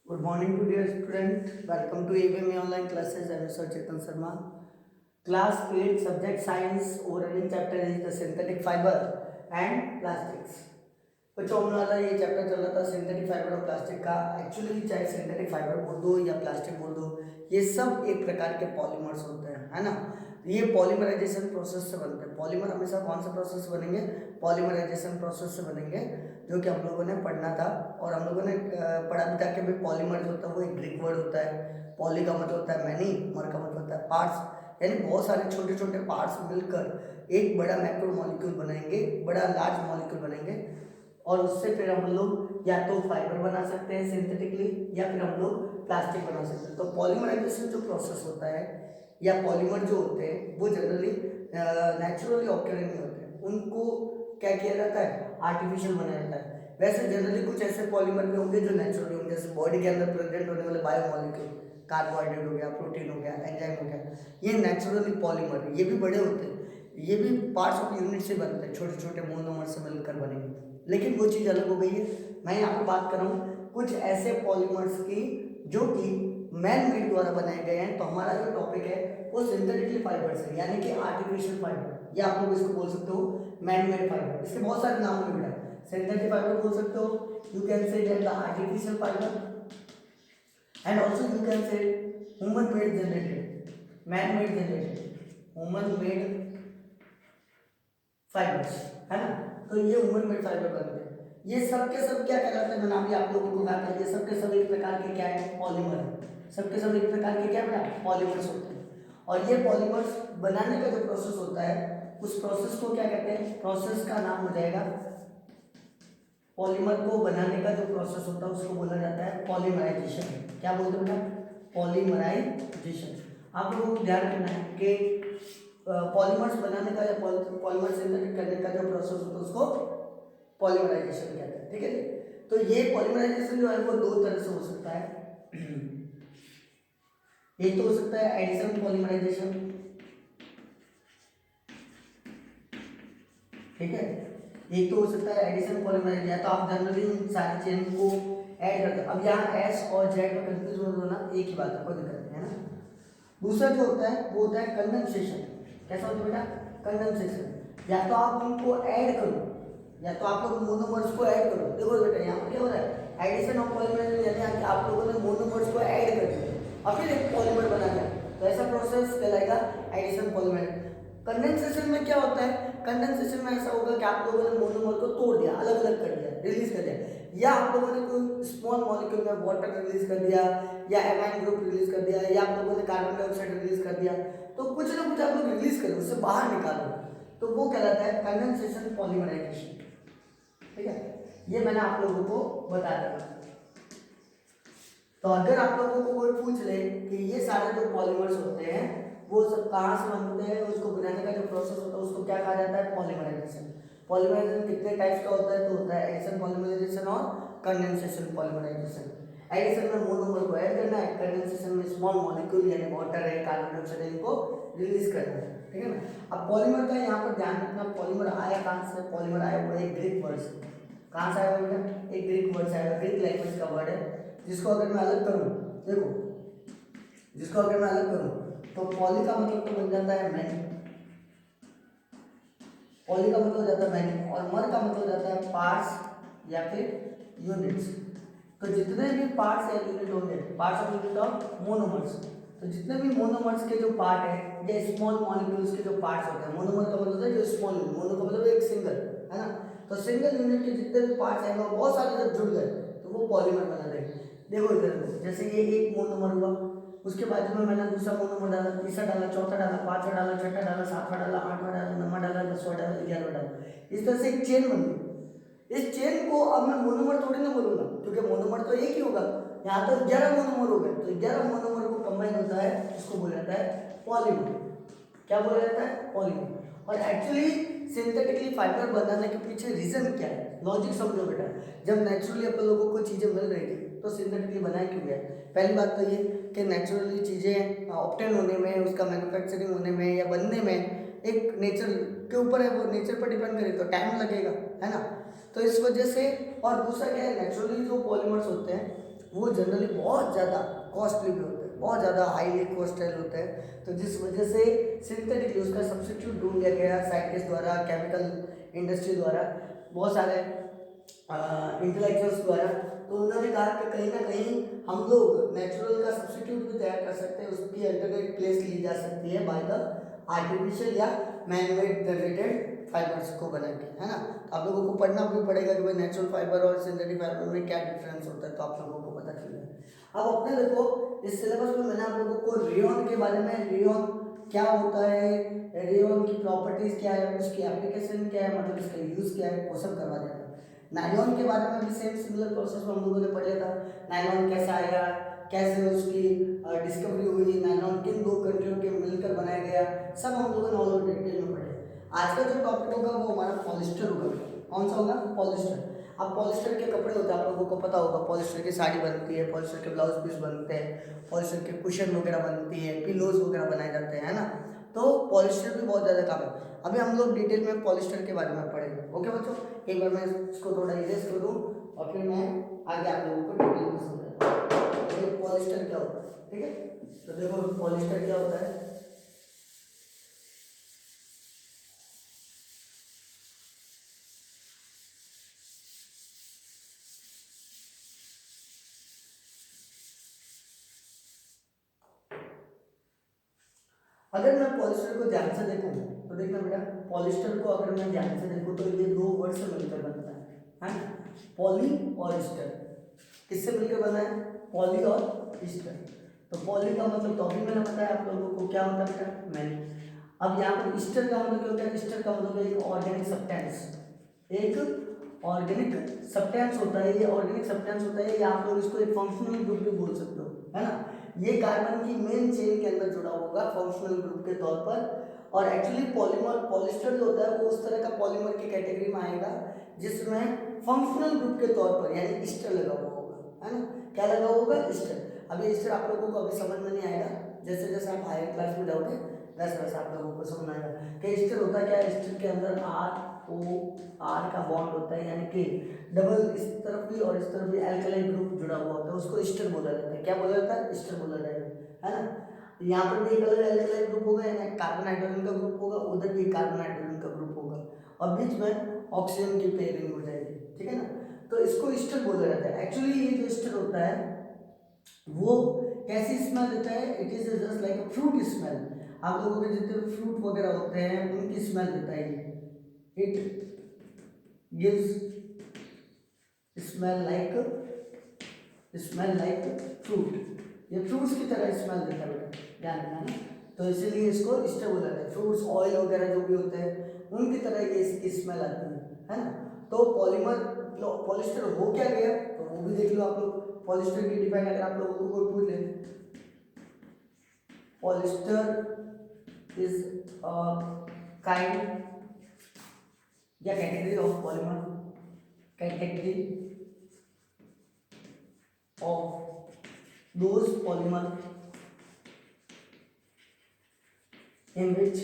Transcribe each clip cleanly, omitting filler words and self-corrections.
Good morning to dear student. Welcome to ABME online classes. I am Mr. Chetan Sharma. Class 8 subject science overrunning chapter is the synthetic fiber and plastics. बच्चों हमने वाला ये chapter चल रहा था synthetic fibre और plastic का। Actually चाहे सिंथेटिक फाइबर बोल दो या प्लास्टिक बोल दो, ये सब एक प्रकार के पॉलीमर्स होते हैं, है ना। ये पॉलीमराइजेशन प्रोसेस से बनते हैं। पॉलीमर हमेशा कौन सा प्रोसेस बनेंगे? पॉलीमराइजेशन प्रोसेस से बनेंगे, जो कि हम लोगों ने पढ़ना था और हम लोगों ने पढ़ा भी था कि भाई पॉलीमर जो होता है वो एक ग्रीक वर्ड होता है। पॉली का मतलब होता है मैनी, मर का मतलब होता है पार्ट्स, यानी बहुत सारे छोटे छोटे पार्ट्स मिलकर एक बड़ा मैक्रो मॉलिक्यूल बनाएंगे, बड़ा लार्ज मॉलिक्यूल बनेंगे और उससे फिर हम लोग या तो फाइबर बना सकते हैं सिंथेटिकली या फिर हम लोग प्लास्टिक बना सकते हैं। तो पॉलीमराइजेशन जो प्रोसेस होता है या पॉलीमर जो होते हैं वो जनरली नेचुरली ऑक्यूरिंग नहीं होते हैं, उनको क्या किया जाता है? आर्टिफिशियल बनाया जाता है। वैसे जनरली कुछ ऐसे पॉलीमर भी होंगे जो नेचुरली होंगे, जैसे बॉडी के अंदर प्रेजेंट होने वाले बायोमॉलिक्यूल, कार्बोहाइड्रेट हो गया, प्रोटीन हो गया, एंजाइम हो गया, ये नेचुरली पॉलीमर, ये भी बड़े होते हैं, ये भी पार्ट्स ऑफ यूनिट से बनते हैं, छोटे छोटे मोनोमर से मिलकर बनेंगे। लेकिन वो चीज़ अलग हो गई है। मैं यहाँ पर बात कर रहा हूँ कुछ ऐसे पॉलीमर्स की जो कि मैन मेड द्वारा बनाए गए हैं। तो हमारा जो टॉपिक है वो सिंथेटिकली फाइबर से, यानी कि आर्टिफिशियल फाइबर, या आप लोग इसको बोल सकते हो मैन मेड फाइबर। इसके बहुत सारे नाम हैं बेटा। सिंथेटिक फाइबर बोल सकते हो, you can say that the artificial fibre, and also you can say human made generated, man made generated, human made fibres, है ना। तो ये ह्यूमन मेड फाइबर बनते हैं। ये सब के सब क्या कहलाते हैं? मैंने अभी आप लोगों को कहा था, ये सब के सब एक प्रकार के क्या है? पॉलीमर है। सब के सब एक प्रकार के क्या है? पॉलीमर्स होते हैं। और ये पॉलीमर्स बनाने का जो प्रोसेस होता है उस प्रोसेस को क्या कहते हैं? प्रोसेस का नाम हो जाएगा, पॉलीमर को बनाने का जो प्रोसेस होता है उसको बोला जाता है पॉलीमराइजेशन। क्या बोलते हैं? पॉलीमराइजेशन। आप लोगों को ध्यान रखना है कि पॉलीमर्स बनाने का या पॉलीमर सिंथेटिक करने का जो प्रोसेस होता है उसको पॉलीमराइजेशन कहते हैं, ठीक है जी। तो ये पॉलीमराइजेशन जो है वो दो तरह से हो सकता है। एक तो हो सकता है एडिशन पॉलीमराइजेशन, ठीक है। एक तो हो सकता है एडिशन पॉलीमराइजेशन, तो आप जनरली उन सारी चेन को ऐड करते हैं। अब यहाँ एस और जेड में कंफ्यूज मत होना, एक ही बात है, कोई दिक्कत नहीं है ना। दूसरा जो होता है वो होता है कंडेंसेशन। कैसा होता है बेटा? कंडेंसेशन। या तो आप उनको ऐड करो या तो आप लोग मोनोमर्स को ऐड करो। देखो बेटा यहाँ पर क्या हो रहा है? एडिशन ऑफ पॉलीमर, यानी आप लोगों ने मोनोमर्स को ऐड कर दिया और फिर एक पॉलीमर बना दिया, तो ऐसा प्रोसेस कहलाएगा एडिशन पॉलीमर। कंडेंसेशन में क्या होता है? कंडेंसेशन में ऐसा होगा कि आप लोगों ने मोनोमर को तोड़ दिया, अलग अलग कर दिया, रिलीज कर दिया, या आप लोगों ने कोई स्मॉल मॉलिक्यूल में वाटर रिलीज कर दिया या एमाइन ग्रुप रिलीज कर दिया या आप लोगों ने कार्बन डाइऑक्साइड रिलीज कर दिया। तो कुछ ना कुछ आप लोग रिलीज करो, उससे बाहर निकालो, तो वो कहलाता है कंडेंसेशन पॉलीमराइजेशन, ठीक है। ये मैंने आप लोगों को बता दिया। तो अगर आप लोगों को कोई पूछ ले कि ये सारे जो पॉलीमर्स होते हैं वो सब कहाँ से बनते हैं, उसको बनाने का जो प्रोसेस होता है उसको क्या कहा जाता है? पॉलीमराइजेशन। पॉलीमराइजेशन कितने टाइप्स का होता है? तो होता है एडिशन पॉलीमराइजेशन और कंडेंसेशन पॉलीमराइजेशन। एडिशन में मोनोमर को ऐड करना है, कंडेंसेशन में स्मॉल मॉलिक्यूल यानी वाटर है, कार्बन डाइऑक्साइड इनको रिलीज करना है, ठीक है ना। अब पॉलीमर का यहाँ पर ध्यान रखना, पॉलीमर आया कहाँ से? पॉलीमर आया हुआ एक ग्रीक वर्ड से। कहाँ से आया हुआ बेटा? एक ग्रीक वर्ड से आया, ग्रीक लैंग्वेज का वर्ड है, जिसको अगर मैं अलग करूँ, देखो जिसको अगर मैं अलग करूँ तो पॉली का मतलब तो बन जाता है मैनी, पॉली का मतलब हो जाता है मैनी, और मर का मतलब हो जाता है पार्ट्स या फिर यूनिट्स। तो जितने भी पार्ट्स या यूनिट होंगे, parts of unit of monomers, तो जितने भी मोनोमर्स के जो पार्ट है या स्मॉल मॉलिक्यूल्स के जो पार्ट्स होते हैं, मोनोमर का मतलब होता है जो स्मॉल यूनिट, मोनो का मतलब एक सिंगल, है ना। तो सिंगल यूनिट के जितने भी पार्ट्स हैं वो बहुत सारे जब जुड़ गए तो वो पॉलीमर बना देंगे। देखो इधर, जैसे ये एक मोनोमर हुआ, उसके बाजू में मैंने दूसरा मोनोमर डाला, तीसरा डाला, चौथा डाला, पांचवा डाला, छठा डाला, सातवां डाला, आठवां डाला, नौवां डाला, 10वां डाला, 11वां डाला, इस तरह से एक चेन बन गई। इस चेन को अब मैं मोनोमर थोड़ी ना बोलूंगा, क्योंकि मोनोमर तो एक ही होगा। यहाँ तो 11 मोनोमर हो गए, तो 11 मोनोमर को कंबाइन होता है, इसको बोला जाता है पॉलीमर। क्या बोला जाता है? पॉलीमर। और एक्चुअली सिंथेटिकली फाइबर बनाने के पीछे रीजन क्या है? लॉजिक समझो बेटा। जब नेचुरली अपन लोगों को चीजें मिल रही थी तो सिंथेटिकली बनाया क्यों गया? पहली बात तो ये कि नेचुरली चीजें ऑब्टेन होने में, उसका मैन्युफैक्चरिंग होने में या बनने में एक नेचर के ऊपर है, वो नेचर पर डिपेंड करे तो टाइम लगेगा, है ना। तो इस वजह से, और दूसरा क्या है, नेचुरली जो पॉलीमर्स होते हैं वो जनरली बहुत ज़्यादा कॉस्टली भी होते हैं, बहुत ज़्यादा हाईली कॉस्टल होते हैं। तो जिस वजह से सिंथेटिकली उसका सब्स्टिट्यूट ढूंढ लिया गया साइंटिस्ट द्वारा, केमिकल इंडस्ट्री द्वारा, बहुत सारे इंटेलेक्चुअल्स द्वारा। तो उन्होंने कहा कि कहीं ना कहीं हम लोग नेचुरल का सब्स्टिट्यूट भी तैयार कर सकते हैं, उसकी अल्टरनेट प्लेस ली जा सकती है बाय द आर्टिफिशियल या मैनमेड जनरेटेड फाइबर्स को बना के, है ना। तो आप लोगों को पढ़ना भी पड़ेगा कि भाई नेचुरल फाइबर और सिंथेटिक फाइबर में क्या डिफरेंस होता है, तो आप लोगों को पता चल जाए। अब अपने देखो इस सिलेबस में मैंने आप लोगों को रेयॉन के बारे में, रेयॉन क्या होता है, रेयॉन की प्रॉपर्टीज क्या है, उसकी एप्लीकेशन क्या है, मतलब इसका यूज क्या है, वो सब करवा दिया था। नायलॉन के बारे में भी सेम सिमिलर प्रोसेस में हम लोगों ने पढ़ लिया था। नायलॉन कैसा आया, कैसे उसकी डिस्कवरी हुई, नायलॉन किन दो कंट्रियों के मिलकर बनाया गया, सब हम लोगों ने ऑल ओवर डिटेल में पढ़े। आज का जो टॉपिक होगा वो हमारा पॉलिस्टर होगा। कौन सा होगा? पॉलिस्टर। अब पॉलिस्टर के कपड़े होते हैं, आप लोगों को पता होगा, पॉलिस्टर की साड़ी बनती है, पॉलिस्टर के ब्लाउज पीस बनते हैं, पॉलिस्टर के कुशन वगैरह बनती है, पिलोज वगैरह बनाए जाते हैं, है ना। तो पॉलिस्टर भी बहुत ज़्यादा काम है। अभी हम लोग डिटेल में पॉलिस्टर के बारे में पढ़ेंगे। ओके बच्चों, एक बार मैं इसको थोड़ा इरेज कर दूँ और फिर मैं आगे आप लोगों को डिटेल में समझाऊंगा। तो पॉलिस्टर क्या होता है, ठीक है। तो देखो पॉलिस्टर क्या होता है। अगर मैं पॉलिस्टर को ध्यान से देखूं तो देखना बेटा, पॉलिस्टर को अगर मैं ध्यान से देखूं तो ये दो वर्ड से मिलकर बनता है ना। पॉली और स्टर, किससे मिलकर बना है? पॉली और स्टर। तो पॉली का मतलब तो अभी मैंने बताया आप लोगों को क्या होता है बेटा, मैंने। अब यहाँ पर स्टर का मतलब क्या होता है? स्टर का मतलब एक ऑर्गेनिक सब्सटेंस, एक ऑर्गेनिक सब्सटेंस होता है। ये ऑर्गेनिक सब्सटेंस होता है, या आप लोग इसको एक फंक्शनल ग्रुप भी बोल सकते हो, है ना। ये कार्बन की मेन चेन के अंदर जुड़ा होगा फंक्शनल ग्रुप के तौर पर। और एक्चुअली पॉलीमर, पॉलिस्टर जो होता है वो उस तरह का पॉलीमर की कैटेगरी में आएगा जिसमें फंक्शनल ग्रुप के तौर पर यानी ईस्टर लगा हुआ होगा, है ना। क्या लगा होगा? ईस्टर। अब ये ईस्टर आप लोगों को अभी समझ में नहीं आएगा, जैसे जैसे आप हायर क्लास में जाओगे वैसे वैसे आप लोगों को समझ आएगा कि ईस्टर होता क्या है। ईस्टर के अंदर आर का बॉन्ड होता है, यानी कि डबल इस तरफ भी और इस तरफ भी एल्कलाइन ग्रुप जुड़ा हुआ होता है, उसको ईस्टर बोला जाता है। क्या बोला जाता है? ईस्टर बोला जाएगा, है ना। यहाँ पर भी एक अलग एल्कलाइन ग्रुप होगा, यानी कार्बन हाइड्रोजन का ग्रुप होगा, उधर भी कार्बन हाइड्रोजन का ग्रुप होगा और बीच में ऑक्सीजन की पेयरिंग हो जाएगी, ठीक है ना। तो इसको ईस्टर बोला जाता है। एक्चुअली ये जो ईस्टर होता है वो कैसी स्मेल देता है? It is just like a fruit smell. आप लोगों के जितने भी फ्रूट वगैरह होते हैं उनकी स्मेल देता है ये। It gives smell like fruit. ये फ्रूट्स की तरह स्मेल देता है बेटा, ध्यान रखना ना। तो इसीलिए इसको ईस्टर बोला जाता है। फ्रूट्स, ऑयल वगैरह जो भी होते हैं उनकी तरह ये इसकी स्मेल आती है ना। तो पॉलीमर, पॉलिस्टर हो क्या गया तो वो भी देख लो आप लोग। पॉलिस्टर की डिफाइन अगर आप लोगों को पूछ ले, पॉलिस्टर इज अ काइंड या category of polymer, category of those polymer in which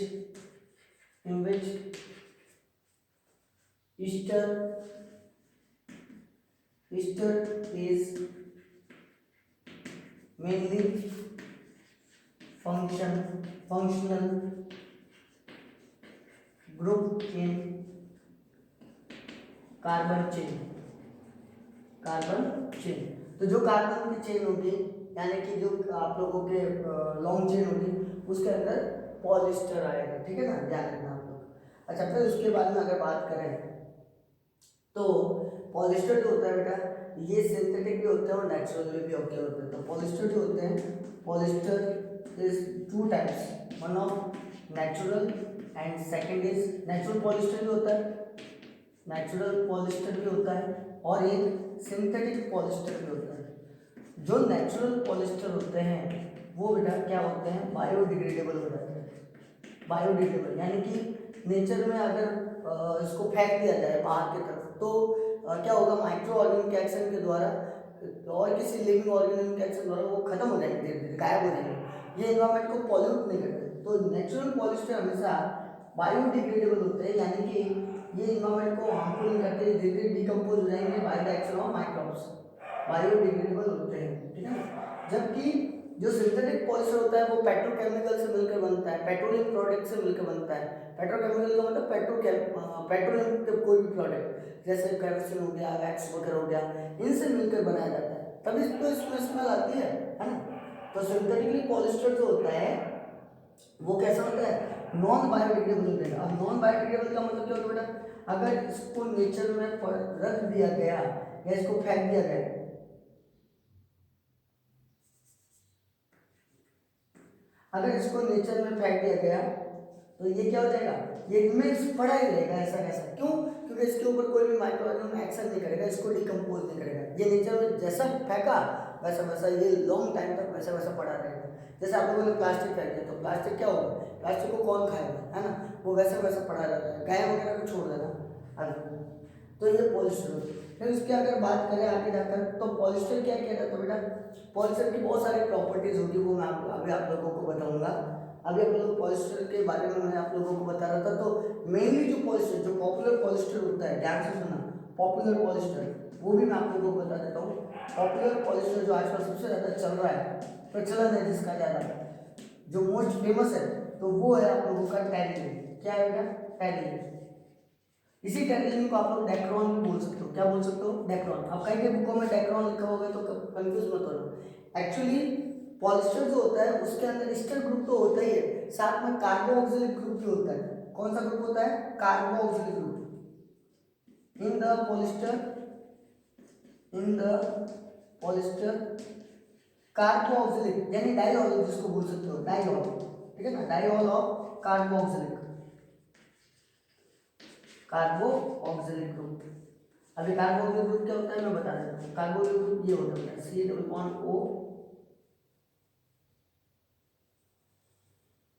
ester is mainly functional group in carbon chain. तो जो कार्बन की चेन होगी यानी कि जो आप लोगों के लॉन्ग चेन होगी उसके अंदर पॉलिस्टर आएगा, ठीक है ना, ध्यान रखना आप लोग। अच्छा, फिर उसके बाद में अगर बात करें तो पॉलिस्टर जो होता है बेटा ये सिंथेटिक भी होते हैं और नेचुरल भी होते हैं। तो पॉलिस्टर जो होते हैं, polyester is two types, one of natural and second is natural polyester भी होता है, नेचुरल पॉलिस्टर भी होता है और एक सिंथेटिक पॉलिस्टर भी होता है। जो नेचुरल पॉलिस्टर होते हैं वो बेटा क्या होते हैं? बायोडिग्रेडेबल हो जाते हैं। बायोडिग्रेडेबल यानी कि नेचर में अगर इसको फेंक दिया जाए बाहर की तरफ तो क्या होगा? माइक्रो ऑर्गेनिक एक्शन के द्वारा और किसी लिविंग ऑर्गेनिज्म के एक्शन द्वारा वो खत्म हो जाएंगे, धीरे धीरे गायब हो जाएंगे। ये एनवायरमेंट को पॉल्यूट नहीं करते। तो नेचुरल पॉलिस्टर हमेशा बायोडिग्रेडेबल होते हैं, यानी कि ये इन्वायरमेंट को हार्मफुल नहीं करते, धीरे धीरे डिकम्पोज हो जाएंगे by the action of microbes. Biodegradable होते हैं, ठीक है ना। जबकि जो सिंथेटिक पॉलिस्टर होता है वो पेट्रोकेमिकल से मिलकर बनता है, पेट्रोलियम प्रोडक्ट से मिलकर बनता है। पेट्रोकेमिकल का मतलब पेट्रोलियम के कोई भी प्रोडक्ट जैसे केरोसिन हो गया, वैक्स वगैरह हो गया, इनसे मिलकर बनाया जाता है, तभी तो इसमें स्मेल आती है ना। तो सिंथेटिकली पॉलिस्टर जो होता है वो कैसा होता है, नॉन बायोडिग्रेडेबल होता है। अब नॉन बायोडिग्रेडेबल का मतलब क्या होता है बेटा, अगर इसको नेचर में रख दिया गया या इसको फेंक दिया गया, अगर इसको नेचर में फेंक दिया गया तो ये क्या हो जाएगा, ये मिक्स पड़ा ही रहेगा ऐसा कैसा, क्यों, क्योंकि इसके ऊपर कोई भी माइक्रो ऑर्गेनिज्म एक्शन नहीं करेगा, इसको डिकम्पोज नहीं करेगा, ये नेचर में जैसा फेंका वैसा वैसा ये लॉन्ग टाइम तक वैसा वैसा पड़ा रहेगा। जैसे आप लोगों ने प्लास्टिक फेंक दिया तो प्लास्टिक क्या होगा, प्लास्टिक को कौन खाएगा, है ना, वो वैसा वैसा पड़ा रहता है, गाय वगैरह को छोड़ देना आगे। तो ये पॉलिस्टर। फिर उसकी अगर बात करें आगे जाकर तो पॉलिस्टर क्या कहता है, तो बेटा पॉलिस्टर की बहुत सारी प्रॉपर्टीज होगी, वो मैं अभी आप लोगों को बताऊंगा। अभी आप लोग पॉलिस्टर के बारे में मैं आप लोगों को बता रहा था। तो मेनली जो पॉलिस्टर, जो पॉपुलर पॉलिस्टर होता है, ध्यान से सुना, पॉपुलर पॉलिस्टर वो भी मैं आप लोगों को बता देता हूँ। पॉपुलर पॉलिस्टर जो आजकल सबसे ज़्यादा चल रहा है, प्रचलन है जिसका ज़्यादा, जो मोस्ट फेमस है, तो वो है आप लोगों का टेरिलिन। क्या है बेटा, टेरिलिन। इसी टेरिलिन को आप लोग डेक्रॉन भी बोल सकते हो। क्या बोल सकते हो, डेक्रॉन। अब कई कई बुकों में डेक्रॉन लिखा होगा तो कंफ्यूज मत हो। एक्चुअली पॉलिस्टर जो होता है उसके अंदर ईस्टर ग्रुप तो होता ही है, साथ में कार्बोक्सिलिक ग्रुप भी होता है। कौन सा ग्रुप होता है, carboxylic group in the polyester, in the polyester. Carboxylic यानी डाइऑल जिसको बोल सकते हो, डाइऑल, ठीक है ना, diol of carboxylic, carboxylic group. अभी कार्बोक्सिलिक ग्रुप क्या होता है मैं बता देता हूँ। कार्बोक्सिलिक ग्रुप ये होता है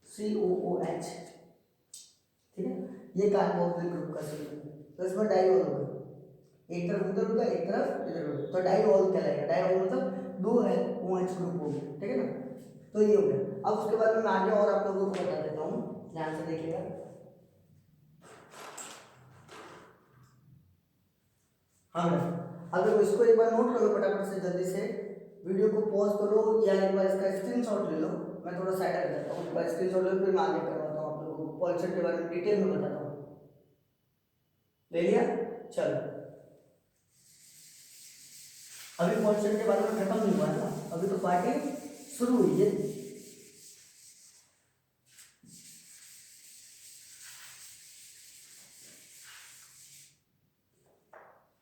C COOH, ठीक है, ये कार्बोक्सिलिक ग्रुप का सिंबल है। तो इसमें डाइऑल होगा, एक तरफ उधर होगा एक तरफ इधर होगा, तो डाइऑल कहलाएगा। डाइऑल मतलब दो है OH ग्रुप हो गया, ठीक है ना। तो ये हो गया। अब उसके बाद में मैं आगे और आप लोगों को बता देता हूँ, ध्यान से देखिएगा। हाँ अब देखो इसको एक बार नोट करो फटाफट से, जल्दी से वीडियो को पॉज करो या एक बार इसका स्क्रीनशॉट ले लो। मैं थोड़ा साइड कर देता हूँ, एक बार स्क्रीनशॉट ले लो, फिर मैं आगे करवाता हूँ आप लोगों को, पॉलिस्टर के बारे में डिटेल में बताता हूँ। ले लिया, चलो। अभी पॉलिस्टर के बारे में खत्म नहीं हुआ है ना, अभी तो पार्टी शुरू हुई है।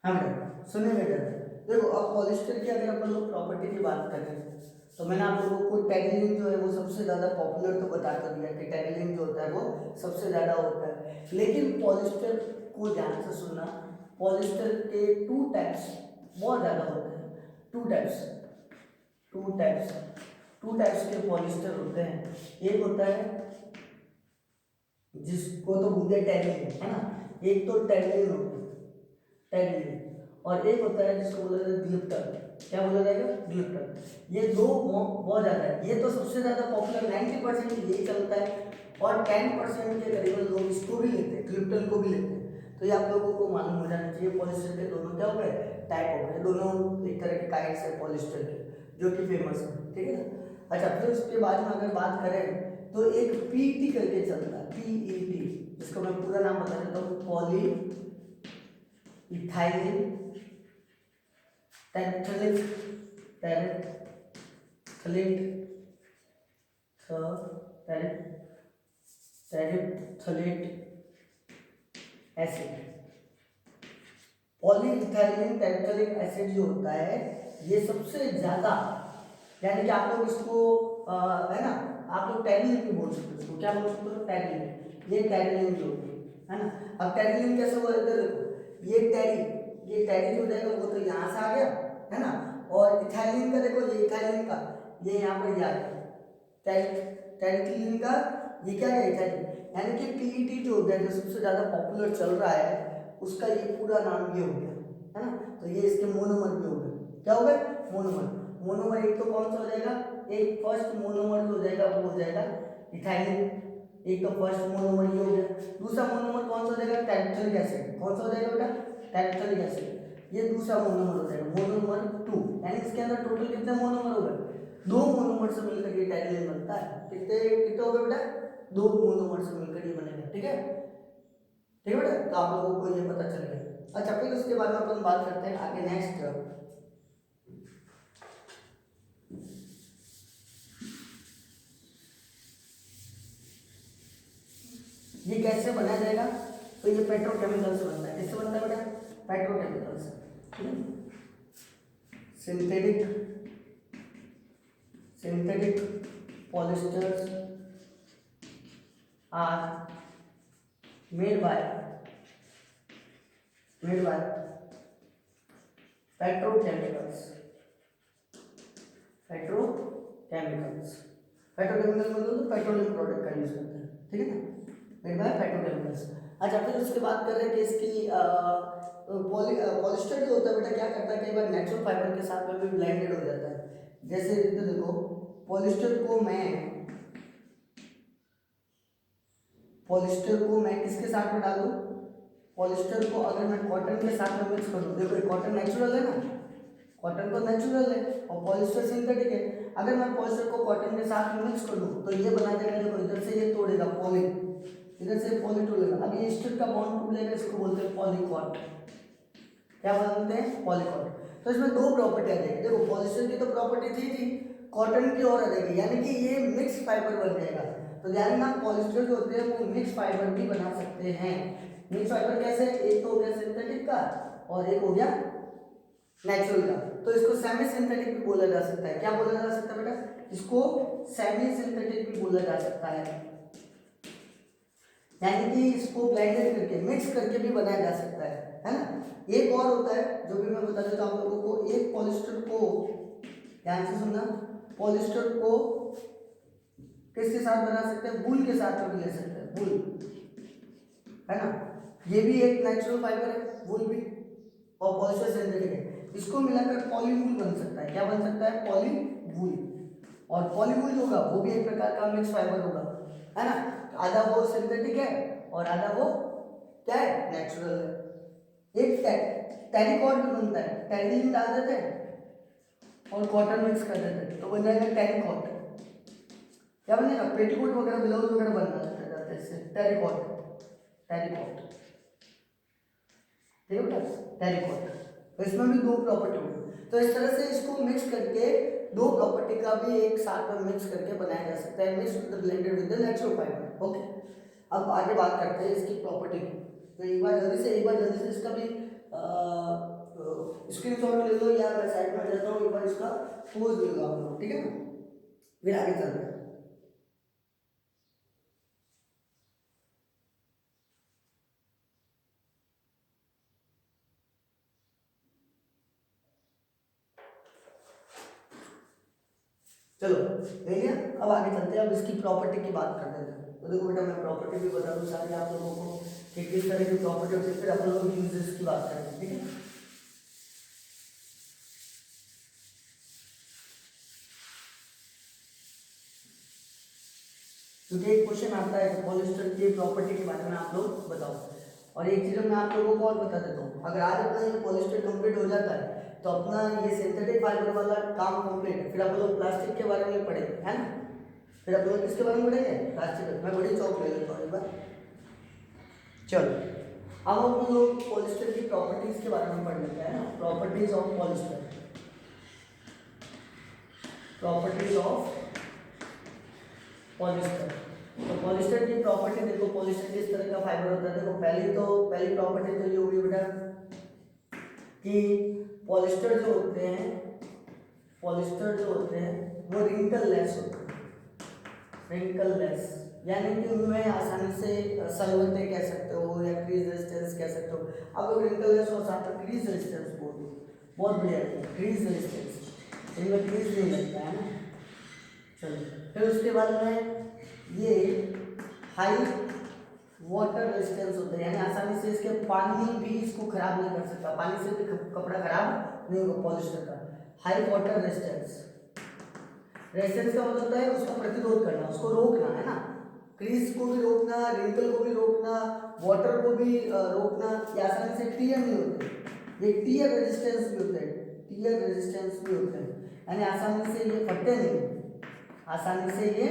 हाँ बेटा सुनिए बेटा, देखो अब पॉलिस्टर की अगर अपन लोग प्रॉपर्टी की बात करें तो मैंने आप लोगों को टेरिलिन जो है वो सबसे ज़्यादा पॉपुलर तो बता कर दिया कि टेरिलिन जो होता है वो सबसे ज़्यादा होता है। लेकिन पॉलिस्टर को ध्यान से सुनना, पॉलिस्टर के टू टाइप्स बहुत ज़्यादा होते हैं। टू टाइप्स के पॉलिस्टर होते हैं। एक होता है जिसको तो बोलते हैं टेरिलिन, है ना, एक तो टेरिलिन होता है, टेरिलिन, और एक होता है जिसको बोला जाता है ग्लिप्टर। क्या बोला जाएगा, ग्लिप्टर। ये दो बहुत ज़्यादा है, ये तो सबसे ज़्यादा पॉपुलर 90% यही चलता है, और 10% के करीबन लोग इसको भी लेते हैं, ग्लिप्टर को भी लेते हैं। तो ये आप लोगों को मालूम हो जाना चाहिए, पॉलिस्टर के दोनों क्या हो गए, टाइप हो गए, दोनों एक तरह के काइट्स है पॉलिस्टर के, जो कि फेमस है, ठीक है ना। अच्छा फिर उसके बाद में अगर बात करें तो एक PET करके चलता है, PET, जिसको मैं पूरा नाम बता देता हूँ, poly ethylene terephthalic acid. Polyethylene terephthalic acid जो होता है ये सबसे ज्यादा, यानी कि आप लोग इसको है ना, आप लोग टेरिलिन भी बोल सकते हो इसको। क्या बोल सकते हो, टेरिलिन। ये टेरिलिन जो है ना, अब टेरिलिन कैसे बोल रहे, देखो ये टेरी हो जाएगा, वो तो यहाँ से आ गया, है ना, और इथाइलिन का देखो, ये इथाइलिन का ये यहाँ पर आ गया, टेरिथिलिन का ये क्या है, इथाइलिन। यानी कि PET जो हो गया, जो सबसे ज़्यादा पॉपुलर चल रहा है, उसका ये पूरा नाम ये हो गया, है ना। तो ये इसके मोनोमर भी हो गए, क्या हो गए, मोनोमर एक तो कौन सा हो जाएगा, एक फर्स्ट मोनोमर जो हो जाएगा वो हो जाएगा इथाइलिन, एक तो फर्स्ट मोनोमर ये हो गया। दूसरा मोनोमर कौन सा हो जाएगा, टेरेफ्थलिक एसिड। कौन सा हो जाएगा बेटा, टेरेफ्थलिक एसिड। ये दूसरा मोनोमर हो जाएगा, मोनोमर 2, यानी इसके अंदर टोटल कितने मोनोमर हो गए? 2 मोनोमर से मिलकर ये टाइलिन बनता है। कितने कितने हो गए बेटा? 2 मोनोमर से मिलकर ये बनेगा। ठीक है, ठीक है बेटा, तो आप लोगों को ये पता चल गया। अच्छा, फिर उसके बाद में अपन बात करते हैं आगे नेक्स्ट, ये कैसे बनाया जाएगा? तो ये पेट्रोकेमिकल से बनता है। किससे बनता है बेटा? पेट्रोकेमिकल से। Synthetic polyesters are made by petrochemicals मतलब तो पेट्रोलियम प्रोडक्ट का यूज करते हैं। ठीक है ना, मेड बाय पेट्रोकेमिकल्स। अच्छा, फिर उसके बात कर रहे हैं कि इसकी पॉलिस्टर जो होता है बेटा क्या करता है, कई बार नेचुरल फाइबर के साथ में भी ब्लेंडेड हो जाता है। जैसे देखो, पॉलिस्टर को मैं किसके साथ में डालूं? पॉलिस्टर को अगर मैं कॉटन के साथ में मिक्स करूं, देखो कॉटन नेचुरल है ना, कॉटन तो नेचुरल है और पॉलिस्टर सिंथेटिक है। अगर मैं पॉलिस्टर को कॉटन के साथ में मिक्स कर दूं तो ये बना जाएगा, देखो इधर से ये तोड़ेगा पॉली, इधर से पॉली तोड़ेगा, अब ये स्टिक का बॉन्ड टूट जाएगा, इसको बोलते हैं पॉलीकॉट। क्या बोलते हैं? पॉलीकॉट। तो इसमें दो प्रॉपर्टी आ जाएगी। देखो पॉलिस्टर की तो प्रॉपर्टी थी कॉटन की और आ जाएगी, यानी कि ये मिक्स फाइबर बन जाएगा। तो ध्यान रखना, पॉलिस्टर जो होते हैं वो मिक्स फाइबर भी बना सकते हैं। मिक्स फाइबर कैसे? एक तो हो गया सिंथेटिक का और एक हो गया नेचुरल का। तो इसको सेमी सिंथेटिक भी बोला जा सकता है। क्या बोला जा सकता है बेटा? इसको सेमी सिंथेटिक भी बोला जा सकता है, यानी कि इसको ब्लेंडेड करके मिक्स करके भी बनाया जा सकता है ना। एक और होता है जो भी मैं बता देता हूं आप लोगों को। एक पॉलिस्टर को, ध्यान से सुनना, पॉलिस्टर को किसके साथ बना सकते हैं? वूल के साथ में भी ले सकते हैं, वूल है ना, ये भी एक नेचुरल फाइबर है, वूल भी, और पॉलिस्टर सिंथेटिक है। इसको मिलाकर पॉलीवूल बन सकता है। क्या बन सकता है? पॉलीवूल। और पॉलीवूल होगा वो भी एक प्रकार का मिक्स फाइबर होगा, है ना। आधा वो सिंथेटिक है और आधा वो क्या है? नेचुरल है। एक टेरिकॉट भी बनता है, टेरिलिन डाल देते हैं और कॉटन मिक्स कर देते हैं तो बन जाएगा टेरिकॉट। क्या बनेगा? पेटीकोट वगैरह, ब्लाउज वगैरह बनना जाता है इससे, टेरिकॉट। ठीक है बेटा, टेरिकॉट। तो इसमें भी दो प्रॉपर्टी होगी। तो इस तरह से इसको मिक्स करके दो प्रॉपर्टी का भी एक साथ में मिक्स करके बनाया जा सकता है, mix with blended with the natural fibre. Okay, अब आगे बात करते हैं इसकी प्रॉपर्टी की। तो एक बार जल्दी से इसका भी स्क्रीनशॉट ले लो या मैं साइड में जाता हूँ, एक बार इसका पोज ले लो आप लोग। ठीक है ना, फिर आगे चलते हैं। चलो ले लिया, अब आगे चलते हैं। अब इसकी प्रॉपर्टी की बात कर देते हैं। तो देखो बेटा, मैं प्रॉपर्टी भी बता दूं सारी आप लोगों को कि किस तरह की प्रॉपर्टी होती है, फिर अपन लोग यूजेस की बात करते हैं। ठीक है, क्योंकि एक क्वेश्चन आता है कि पॉलिस्टर की प्रॉपर्टी के बारे में आप लोग बताओ। और एक चीज मैं आप लोगों को और बता देता हूँ, अगर आज अपना ये पॉलिस्टर कंप्लीट हो जाता है तो अपना ये सिंथेटिक फाइबर वाला काम कंप्लीट है। फिर अपन लोग प्लास्टिक के बारे में पढ़ेंगे, है ना। फिर अपन लोग किसके बारे में पढ़ेंगे? प्लास्टिक। मैं बड़ी चौक ले लेता हूँ एक बार। चलो, अब हम लोग पॉलिस्टर की प्रॉपर्टीज के बारे में पढ़ लेते हैं ना। Properties of polyester, polyester. तो पॉलिस्टर की प्रॉपर्टी देखो, पॉलिस्टर किस तरह का फाइबर होता है। देखो पहली प्रॉपर्टी तो ये होगी बेटा कि पॉलिस्टर जो होते हैं वो रिंकललेस होते हैं, रिंकललेस, यानी कि उनमें आसानी से सलवटें कह सकते हो या क्रीज रेजिस्टेंस कह सकते हो। अब लोग रिंकललेस और साथ में क्रीज रेजिस्टेंस बोल दो, बहुत बढ़िया है क्रीज रेजिस्टेंस, इनमें क्रीज नहीं लगता है ना। चलो, फिर उसके बाद में ये हाई वाटर रेजिस्टेंस होता है, यानी आसानी से इसके पानी भी इसको खराब नहीं कर सकता, पानी से भी कपड़ा खराब नहीं होगा पॉलिस्टर का। हाई वाटर रेजिस्टेंस, रेजिस्टेंस का मतलब होता है उसका प्रतिरोध करना, उसको रोकना, है ना। क्रीज को भी रोकना, रिंकल को भी रोकना, वाटर को भी रोकना, ये आसानी से क्लियर नहीं होते। ये टीयर रेजिस्टेंस भी होते हैं, टीयर रेजिस्टेंस भी होते हैं, यानी आसानी से ये फटते नहीं, आसानी से ये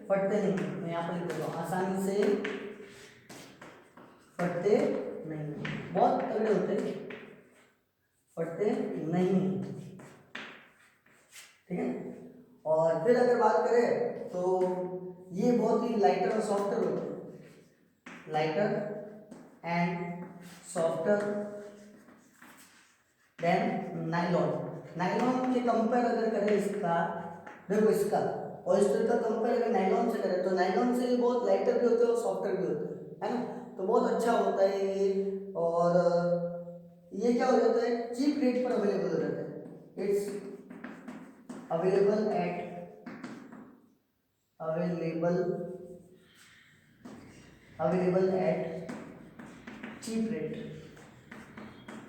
फटते नहीं। मैं यहाँ पर लिख देता हूँ, आसानी से फटते नहीं, बहुत तगड़े होते हैं, फटते नहीं, ठीक है। और फिर अगर बात करें तो ये बहुत ही लाइटर और सॉफ्टर होते हैं, lighter and softer then nylon. Nylon के कंपेयर अगर करें इसका, देखो इसका पॉलिस्टर का कंपेयर अगर नाइलॉन से करें तो नाइलॉन से ये बहुत लाइटर भी होते हैं और सॉफ्टर भी होते हैं, है ना। तो बहुत अच्छा होता है ये, और ये क्या हो जाता है, चीप रेट पर अवेलेबल हो जाता है। It's available at available at cheap rate,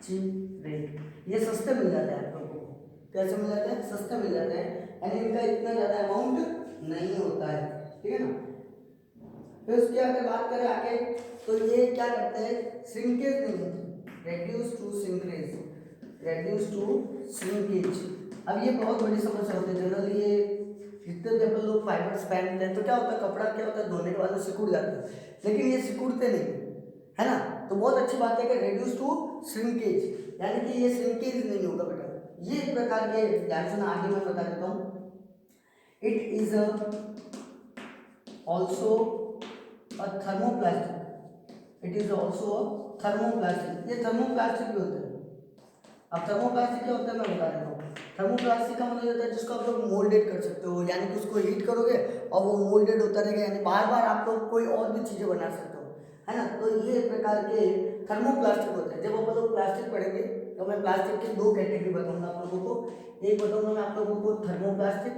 cheap rate. ये सस्ते मिल जाते हैं आप लोगों को, कैसे मिल जाते हैं, सस्ते मिल जाते हैं, यानी इनका इतना ज़्यादा अमाउंट नहीं होता है, ठीक है ना। फिर उसकी अगर बात करें आगे तो ये क्या करते हैं, श्रिंकेज नहीं होती, reduce to shrinkage, reduce to shrinkage. अब ये बहुत बड़ी समस्या होती है, जनरली ये जितने भी अपन लोग फाइबर्स पहनते हैं तो क्या होता है, कपड़ा क्या होता है, धोने के बाद सिकुड़ जाता है, लेकिन ये सिकुड़ते नहीं, है ना। तो बहुत अच्छी बात है कि रेड्यूस टू श्रिंकेज, यानी कि ये श्रिंकेज नहीं होगा बेटा। ये एक प्रकार के, ध्यान सुना आगे मैं बता देता हूँ, it is also a thermoplastic, it is also a thermoplastic. ये थर्मोप्लास्टिक भी होते हैं। अब थर्मोप्लास्टिक क्या होता है मैं बता देता हूँ। थर्मोप्लास्टिक का मतलब होता है जिसको आप लोग मोल्डेड कर सकते हो, यानी कि उसको हीट करोगे और वो मोल्डेड होता रहेगा, यानी बार बार आप लोग कोई और भी चीज़ें बना सकते हो, है ना। तो ये एक प्रकार के थर्मोप्लास्टिक होते हैं। जब अपन लोग प्लास्टिक पढ़ेंगे तो मैं प्लास्टिक की दो कैटेगरी बताऊंगा आप लोगों को। एक बताऊंगा मैं आप लोगों को थर्मोप्लास्टिक,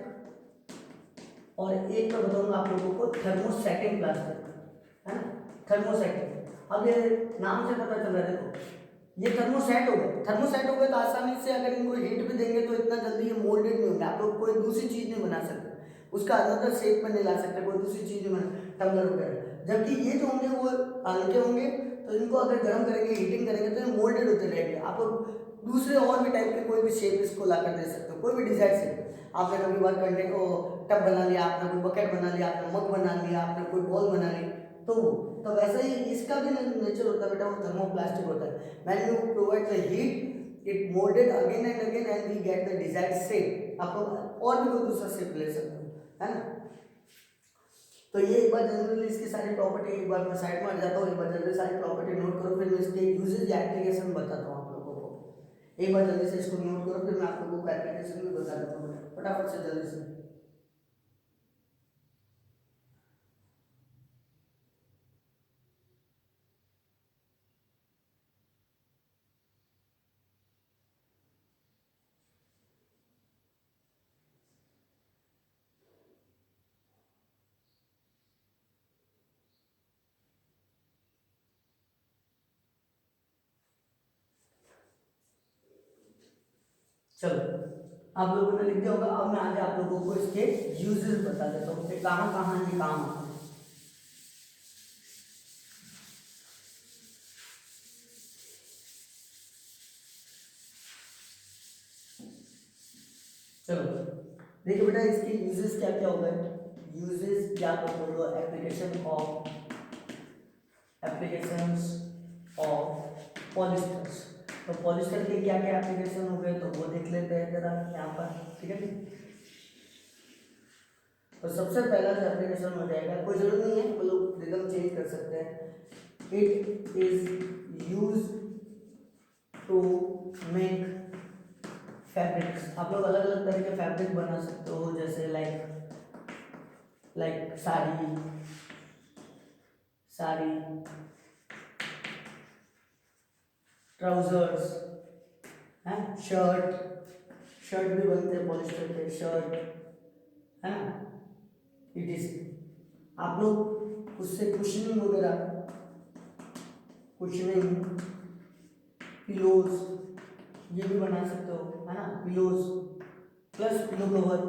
और एक मैं बताऊंगा आप लोगों को थर्मोसेटिंग प्लास्टिक, है ना, थर्मोसेटिंग। अब ये नाम से पता चल रहा है, देखो ये थर्मोसेट हो गए, थर्मोसेट हो गए तो आसानी से अगर इनको हीट भी देंगे तो इतना जल्दी ये मोल्डेड नहीं होंगे, आप लोग कोई दूसरी चीज़ नहीं बना सकते, उसका अनदर शेप में नहीं ला सकते, कोई दूसरी चीज़ नहीं बना, टम्बलर वगैरह। जबकि ये जो होंगे वो हल्के होंगे, तो इनको अगर गर्म करेंगे, हीटिंग करेंगे तो ये मोल्डेड होते रहेंगे। आप लोग दूसरे और भी टाइप के कोई भी शेप इसको ला कर दे सकते हो, कोई भी डिजाइन शेप। आपने कभी बार कंटे को टब बना लिया, आपने कोई बकेट बना लिया, आपने मग बना लिया, आपने कोई बॉल बना ली, तो वैसे ही इसका भी नेचर होता है बेटा, वो थर्मोप्लास्टिक होता है। When you provide the heat it moulded again and again and we get the desired shape. आप लोग और भी कोई दूसरा शेप ले सकते हो, है ना। तो ये एक बार जनरली इसकी सारी प्रॉपर्टी, एक बार मैं साइड में आ जाता हूँ, एक बार जल्दी सारी प्रॉपर्टी नोट करो, फिर मैं इसके यूजेज या एप्लीकेशन बताता हूँ आप लोगों को। एक बार जल्दी से इसको नोट करो, फिर मैं आप लोगों को एप्लीकेशन भी बता देता हूँ, फटाफट से जल्दी से। चलो आप लोगों ने लिख दिया होगा। अब मैं आगे आप लोगों को इसके यूजेस बता देता हूँ कि कहाँ कहाँ ये काम आते हैं। चलो देखिए बेटा, इसके यूजेस क्या क्या हो गए। यूजेस या तो बोल दो एप्लीकेशंस ऑफ पॉलिस्टर्स। तो पॉलिस्टर के क्या क्या एप्लीकेशन हो गए तो वो देख लेते हैं जरा यहाँ पर, ठीक है। तो सबसे पहला जो एप्लीकेशन हो जाएगा, कोई जरूरत नहीं है, वो लोग रिदम चेंज कर सकते हैं। It is use to make fabrics. आप लोग अलग अलग तरह के फैब्रिक बना सकते हो, जैसे लाइक साड़ी, ट्राउजर्स, हैं, शर्ट भी बनते हैं पॉलिस्टर के, शर्ट, है ना, इट इज। आप लोग उससे कुशनिंग वगैरह, कुशनिंग, पिलोज ये भी बना सकते हो, है ना, pillows plus pillow cover,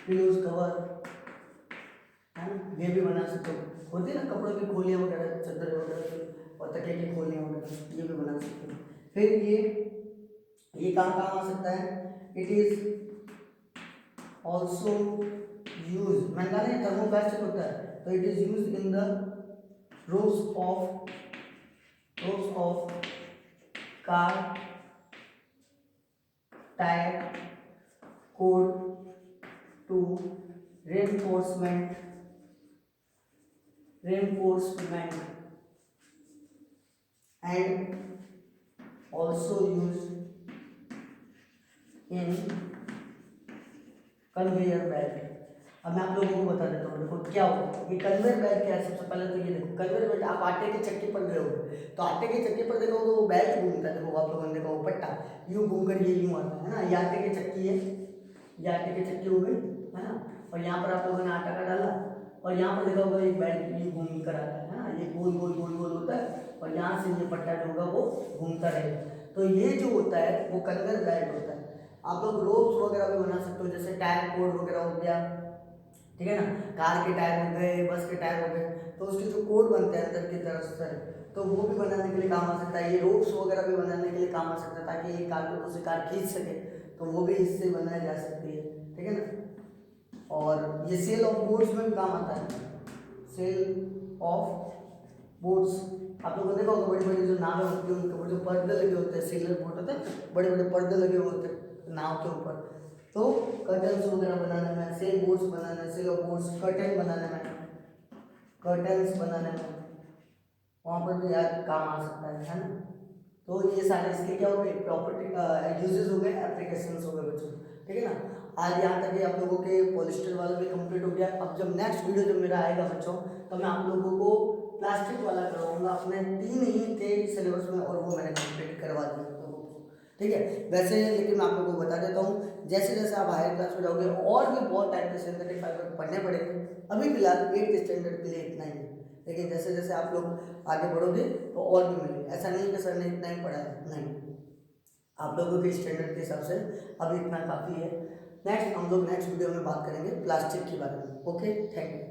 pillows cover, है ना, ये भी बना सकते हो। होती है ना कपड़ों की खोलियाँ वगैरह, चादर वगैरह और तकिए की खोलियाँ वगैरह, ये भी बना सकते हो। फिर ये ये कहाँ कहाँ आ सकता है? इट इज ऑल्सो यूज, मैंने कहा ना थर्मोप्लास्टिक होता है, तो it is use in the rows of car tyre cord to reinforcement and also used in conveyor belt। अब मैं आप लोगों को बता देता हूँ, देखो क्या होगा ये कन्वेयर बेल्ट क्या है। सबसे पहले तो ये देखो कन्वेयर बेल्ट, आप आटे के चक्की पर गए हो तो आटे के चक्की पर देखोगे वो बेल्ट घूमता है, देखो आप लोगों ने देखा वो पट्टा यूं घूम कर ये यूं आता है ना, ये आटे की चक्की है, ये आटे की चक्की हो गई है ना, और यहाँ पर आप लोगों ने आटा का डाला और यहाँ पर देखा होगा एक बेल्ट ये घूम कर आता है ना, ये गोल गोल गोल गोल होता है और यहाँ से ये पट्टा जो होगा वो घूमता रहेगा। तो ये जो होता है वो कन्वेयर बेल्ट होता है। आप लोग रोप्स वगैरह भी बना सकते हो, जैसे टायर कोड वगैरह हो गया, ठीक है ना, कार के टायर हो गए, बस के टायर हो गए, तो उसके जो कोड बनते हैं अंदर की तरफ से, तो वो भी बनाने के लिए काम आ सकता है। ये रोप्स वगैरह भी बनाने के लिए काम आ सकता है ताकि एक कार को दूसरी कार खींच सके, तो वो भी इससे बनाई जा सकती है, ठीक है ना। और ये सेल ऑफ बोट्स में भी काम आता है, सेल ऑफ बोट्स। आप लोगों ने देखा होगा बड़ी बड़ी जो नावें होती हैं उनके ऊपर जो पर्दे लगे होते हैं, सेलर बोट होते हैं, बड़े बड़े पर्दे लगे होते हैं नाव के ऊपर, तो कर्टन्स वगैरह बनाने में, सेल बोट्स बनाने में, सेल ऑफ बोट्स, कर्टन बनाने में, कर्टन्स बनाने में वहाँ पर भी यार काम आ सकता है ना। तो ये सारे इसके क्या हो गए, प्रॉपर्टी यूजेस हो गए, एप्लीकेशंस हो गए बच्चों, ठीक है ना। आज यहाँ तक आप लोगों के पॉलिस्टर वाला भी कंप्लीट हो गया। अब जब नेक्स्ट वीडियो जब मेरा आएगा बच्चों, तो मैं आप लोगों को प्लास्टिक वाला करवाऊंगा, अपने 3 ही थे सिलेबस में और वो मैंने कंप्लीट करवा दिया आप लोगों को, ठीक है। वैसे लेकिन मैं आप लोगों को बता देता हूँ, जैसे जैसे आप हायर क्लास में जाओगे और भी बहुत टाइप के सिंथेटिक फाइबर पढ़ने पड़ेंगे। अभी फिलहाल 8th स्टैंडर्ड के लिए इतना ही है, लेकिन जैसे जैसे आप लोग आगे बढ़ोगे तो और भी मिलेंगे। ऐसा नहीं कि सर ने इतना ही पढ़ा है, नहीं, आप लोगों के स्टैंडर्ड के हिसाब से अभी इतना काफ़ी है। नेक्स्ट हम लोग नेक्स्ट वीडियो में बात करेंगे प्लास्टिक के बारे में। Okay, thank you.